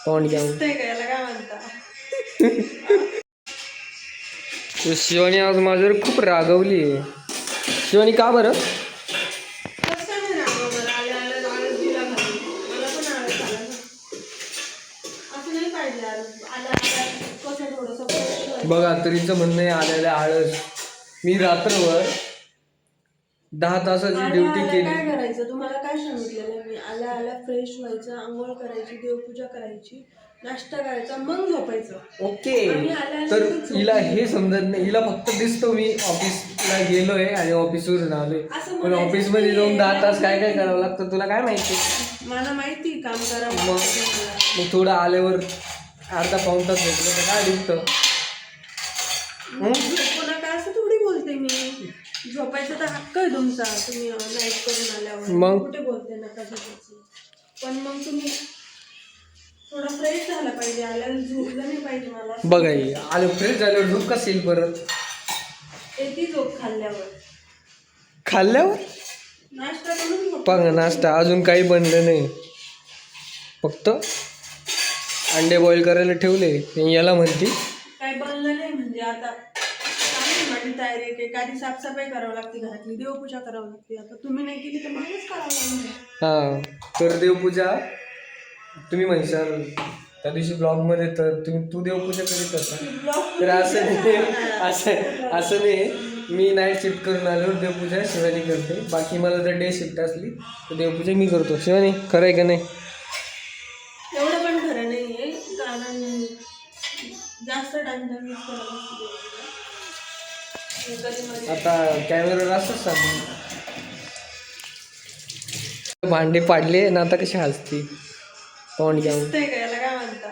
तोंड घेऊन. शिवानी आज माझ्यावर खूप रागवली आहे. शिवानी का बरं? बघा तरीचं म्हणणं आहे आलेलं आळस. मी रात्रभर 10 तासाची ड्युटी केली. काय करायचं तुम्हाला काय सांगितलेलं मी? आल्या आल्या फ्रेश व्हायचं, आंघोळ करायची, देवपूजा करायची, नाश्ता करायचा, मग झोपायचं. ओके. तर हिला हे समजत नाही. हिला फक्त दिसतो मी ऑफिसला गेलोय आणि ऑफिसवरून आलोय, पण ऑफिसमध्ये जाऊन 10 तास काय काय करावं लागतं तुला काय माहिती? मला माहिती काम करावं. मग थोडं आल्यावर अर्धा पाऊण तास भेटलं तर काय दिसतं? पुन्हा काय असं थोडी बोलते मी. झोपायचा तर हक्क आहे तुमचा. तुम्ही नाईट करून आल्यावर मग कुठे बोलते नका झोपायचं. पण मग तुम्ही थोडा फ्रेश झाला पाहिजे. आल्यावर झोपलं नाही पाहिजे. मला बघा आलं फ्रेश झाल्यावर झोप कशी येईल परत? येते झोप खाल्ल्यावर. खाल्ल्यावर नाश्ता करून बघा नाश्ता अजून काही बनलं नाही. फक्त अंडे बॉईल करायला ठेवले. याला म्हणते काय बनलं नाही म्हणजे आता माझी तयारी आहे. एखादी साफसफाई करावं लागते घरातली, देवपूजा करावं लागते. आता तुम्ही नाही केली तर मलाच करावं लागेल. हां तर देवपूजा तुम्ही म्हणशाल त्या दिवशी ब्लॉगमध्ये तर तू देवपूजा करीत होता. तर असं नाही. मी नाईट शिफ्ट करून आल्यावर देवपूजा शिवानी करते. बाकी मला जर डे शिफ्ट असली तर देवपूजा मी करतो. शिवानी खरं आहे का नाही? एवढं पण खरं नाही आहे, कारण जास्त टाइम आता कॅमेरावर असंच सांग. भांडे पाडले ना आता कशी हसती तोंड घेऊन. काय म्हणता.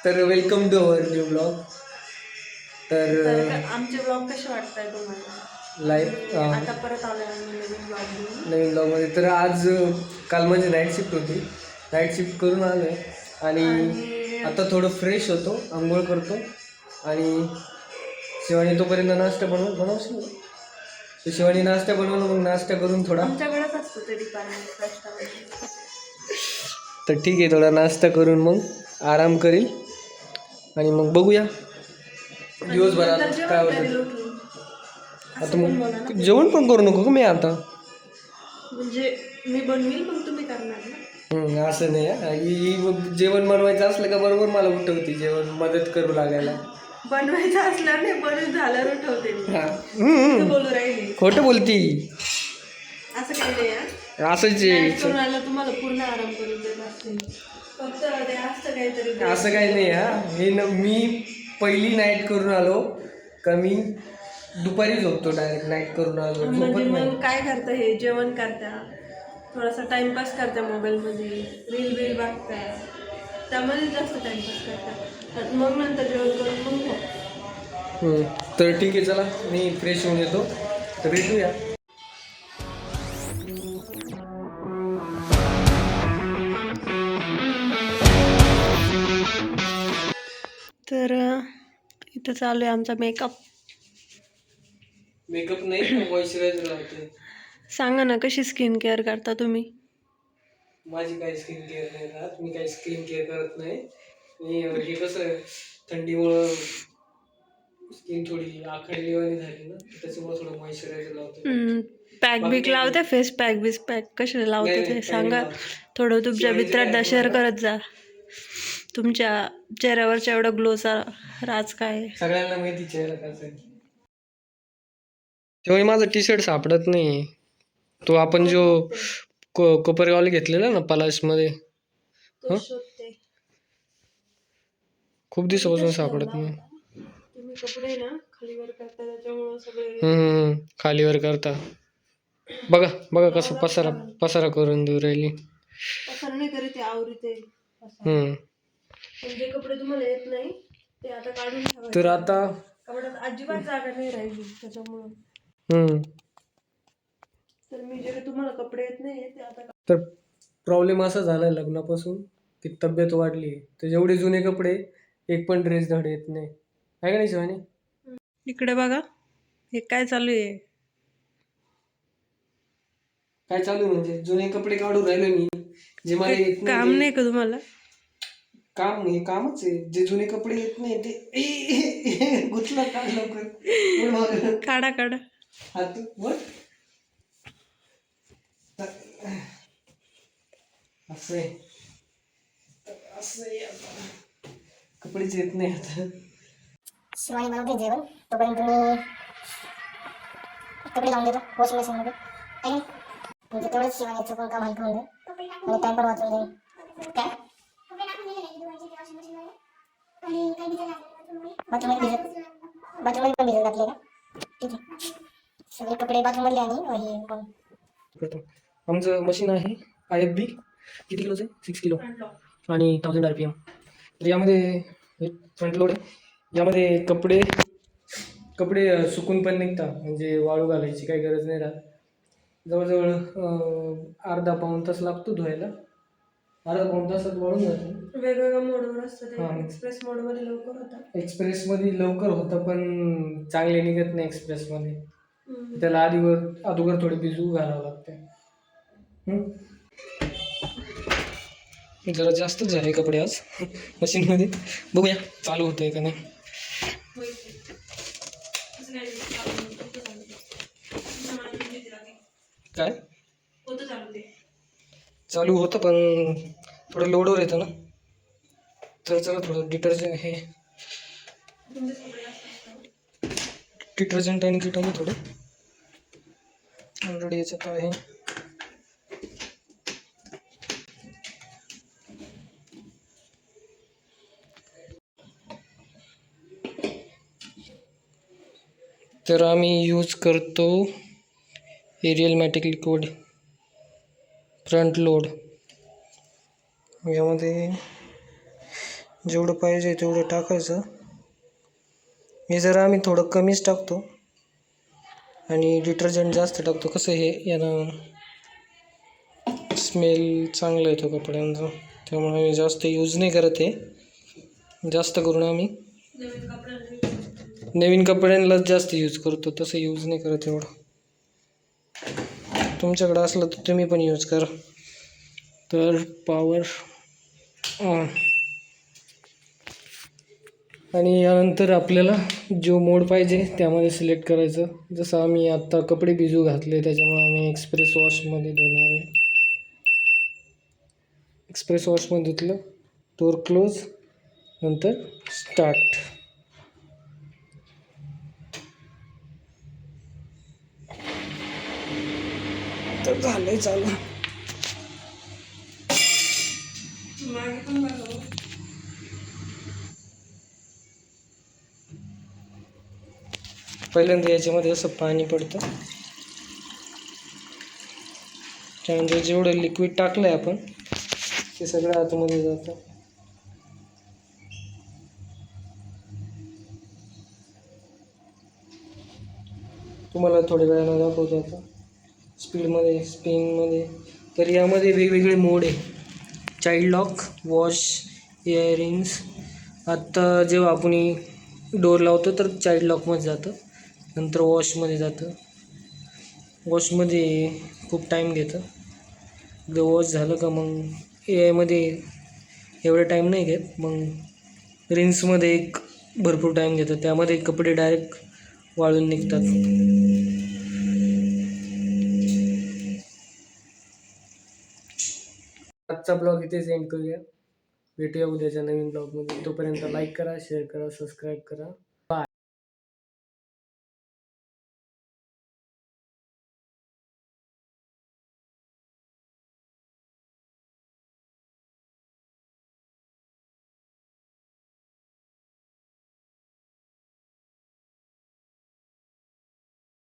तर welcome to our new blog. तर आमचे ब्लॉग कसे वाटताय तुम्हाला? लाईव्ह आता परत आलोय नवीन ब्लॉगमध्ये. तर आज काल माझी नाईट शिफ्ट होती. नाईट शिफ्ट करून आलोय आणि आता थोडं फ्रेश होतो, आंघोळ करतो आणि शिवानी तोपर्यंत नाश्ता बनवशील. तर शिवानी नाश्ता बनवलं, मग नाश्ता करून थोडा आमच्याकडेच असतो ते डिपार्टमेंट. तर ठीक आहे, थोडा नाश्ता करून मग आराम करील आणि मग बघूया दिवसभरात काय होतं. आता मग जेवण पण करू नको का मी आता? म्हणजे मी बनवील मग तुम्ही करणार ना? असं नाही. जेवण बनवायचं असलं का बरोबर मला उठवती जेवण मदत करू लागायला. बनवायचं असल्यावर नाही, बनवून झाल्यावर उठवते मी. बोलू राहिली खोटं बोलती. असं काही नाही. असंच तुम्हाला पूर्ण आराम करून देत असते. फक्त ते असतं काहीतरी. असं काही नाही. मी पहिली नाईट करून आलो का मी दुपारी झोपतो. डायरेक्ट नाईट करून आलो म्हणजे मग काय करता? हे जेवण करता, थोडासा टाइमपास करता मोबाईलमध्ये, रील बघता, त्यामध्ये जास्त टाइमपास करता. मग नंतर जेवण करून मग तर ठीक आहे, चला मी फ्रेश होऊन येतो. तर भेटूया. तर इथं चालू आहे आमचा मेकअप नाही, मॉइश्चरायझर लावते. सांगा ना, कशी स्किन केअर करता तुम्ही? माझी काही स्किन केअर नाही राहत. मी काही स्किन केअर करत नाही. मी हे कसं थंडीमुळं स्किन थोडी आखडलीवाणी झाली ना, त्याच्यामुळे थोडं मॉइश्चरायझर लावतो. पॅक बिक लावते? फेस पॅक कशाला लावते ते सांगा. थोडं तुमच्या मित्रांना शेअर करत जा. तुमच्या चेहऱ्यावरच्या एवढा ग्लोचा राज काय? सगळ्यांना माहिती चेहरा कसा आहे. तेव्हा माझं टी शर्ट सापडत नाही. तो आपण जो कोपरगावला घेतलेला ना पलाशमध्ये, खूप दिवसापासून सापडत नाही. तुम्ही कपडे ना खालीवर करता, त्याच्यामुळे सगळे खालीवर करता. बघा कसं पसारा करून देऊ राहिली. पसारा नाही करीत, आवरीते. जे कपडे तुम्हाला येत नाही ते आता काढून ठेवायचे. तर आता कपड्यात अजिबात जागा नाही राहिली त्याच्यामुळं. तर मी जे तुम्हाला कपडे येत नाही ते आता. तर प्रॉब्लेम असा झालाय लग्नापासून की तब्येत वाढली. तर जेवढे जुने कपडे एक पण ड्रेस धड येत नाही. आहे का नाही शिवानी? इकडे बघा, हे काय चालू आहे? काय चालू म्हणजे जुने कपडे काढून राहिले मी. जे मला येत नाही काम नाही का तुम्हाला? काम हे कामच आहे. जे जुने कपडे येत नाही ते गुतला काढ लवकर. काढा काढा. हात वर असं आहे. असं आहे आता. कपडेच येत नाही आता. शिवानी बनवते जेवण, तोपर्यंत मी कपडे लावून देतो वॉशिंग मशीनमध्ये. आहे म्हणजे तेवढंच शिवानीचं पण काम हलकं होऊन जाईल आणि टाइम पण वाचून जाईल. काय बाथरूममध्ये पण भिजत घातले का? ठीक आहे. सगळे कपडे बाथरूममधले आणि हे पण करतो. आमचं मशीन आहे IFB. किती किलोचं आहे? 6 किलो आणि 1000 RPM. तर यामध्ये फ्रंट लोड आहे. यामध्ये कपडे कपडे सुकून पण निघतात, म्हणजे वाळू घालायची काही गरज नाही राहत. जवळजवळ अर्धा पाऊण तास लागतो धुवायला. अर्धा पाऊण तासात वाळून जातं. वेगवेगळ्या मोडवर असतं ते. हां. एक्सप्रेस मोडमध्ये लवकर होतं. एक्सप्रेसमध्ये लवकर होतं पण चांगले निघत नाही एक्सप्रेसमध्ये. त्याला अगोदर थोडी भिजू घालावं लागते. जरा जास्तच आहे कपडे आज मशीनमध्ये. बघूया चालू होतंय का नाही. काय चालू होतं पण थोडं लोडवर येतं ना. तर चला थोडं डिटर्जंट आणि किटाने थोडं ऑलरेडी याच्यात आहे. तर आम्ही यूज करतो एरियल मॅटिक लिक्विड फ्रंट लोड. यामध्ये जेवढं पाहिजे तेवढं टाकायचं. हे जरा आम्ही थोडं कमीच टाकतो आणि डिटर्जंट जास्त टाकतो. कसं हे यानं स्मेल चांगला येतो कपड्यांचा, त्यामुळे आम्ही जास्त यूज नाही करत आहे. जास्त करून आम्ही नवीन कपड्यांनाच जास्त यूज करतो, तसं यूज नाही करत एवढं. तुमच्याकडं असलं तर तुम्ही पण यूज करा. तर पॉवर ऑन. आणि यानंतर आपल्याला जो मोड पाहिजे त्यामध्ये सिलेक्ट करायचं. जसं आम्ही आत्ता कपडे भिजू घातले त्याच्यामुळे आम्ही एक्सप्रेस वॉशमध्ये धुणार आहे. एक्सप्रेस वॉशमध्ये धुतलं, डोअर क्लोज, नंतर स्टार्ट. तर झालंय चालू. पहिल्यांदा याच्यामध्ये असं पाणी पडतं, त्यानंतर जेवढं लिक्विड टाकलंय आपण ते सगळं आतमध्ये जातं. तुम्हाला थोड्या वेळानं दाखवतो आता स्पीडमध्ये, स्पिनमध्ये. तर यामध्ये वेगवेगळे मोड आहे. Child lock, wash, earrings. आत्ता जेव्हा आपण डोअर लावतो तर चाइल्ड लॉकमध्ये जातं, नंतर वॉशमध्ये जातं. वॉशमध्ये खूप टाईम घेतं. एकदा वॉश झालं का मग मध्ये एवढा टाईम नाही घेत. मग रिन्समध्ये एक भरपूर टाईम घेतं, त्यामध्ये कपडे डायरेक्ट वाळून निघतात. आजचा ब्लॉग इथेच एंड करूया. भेटूया उद्याच्या नवीन ब्लॉगमध्ये. तोपर्यंत लाईक करा, शेअर करा, सबस्क्राईब करा.